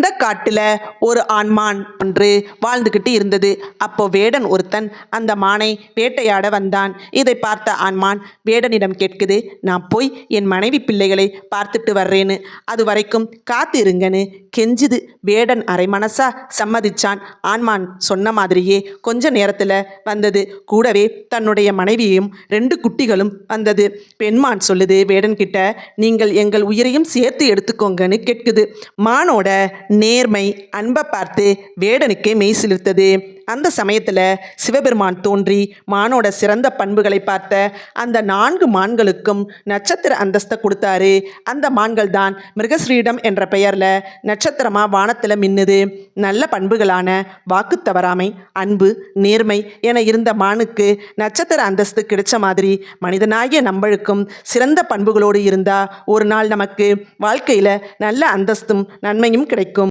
அந்த காட்டுல ஒரு ஆண்மான் ஒன்று வாழ்ந்துகிட்டு இருந்தது. அப்போ வேடன் ஒருத்தன் அந்த மானை வேட்டையாட வந்தான். இதை பார்த்த ஆண்மான் வேடனிடம் கேட்குது, நான் போய் என் மனைவி பிள்ளைகளை பார்த்துட்டு வர்றேன்னு, அது வரைக்கும் காத்து இருங்கன்னு கெஞ்சுது. வேடன் அரை மனசா சம்மதிச்சான். ஆண்மான் சொன்ன மாதிரியே கொஞ்ச நேரத்துல வந்தது. கூடவே தன்னுடைய மனைவியையும் 2 குட்டிகளும் வந்தது. பெண்மான் சொல்லுது வேடன் கிட்ட, நீங்கள் எங்கள் உயிரையும் சேர்த்து எடுத்துக்கோங்கன்னு கேட்குது. மானோட நேர்மை அன்பை பார்த்து வேடனுக்கே மெய் சிலிர்த்தது. அந்த சமயத்தில் சிவபெருமான் தோன்றி மானோட சிறந்த பண்புகளை பார்த்த அந்த 4 மான்களுக்கும் நட்சத்திர அந்தஸ்தை கொடுத்தாரு. அந்த மான்கள் தான் மிருகஸ்ரீடம் என்ற பெயரில் நட்சத்திரமாக வானத்தில் மின்னுது. நல்ல பண்புகளான வாக்கு தவறாமை, அன்பு, நேர்மை என இருந்த மானுக்கு நட்சத்திர அந்தஸ்து கிடைச்ச மாதிரி மனிதனாகிய நம்மளுக்கும் சிறந்த பண்புகளோடு இருந்தால் ஒரு நாள் நமக்கு வாழ்க்கையில் நல்ல அந்தஸ்தும் நன்மையும் கிடைக்கும்.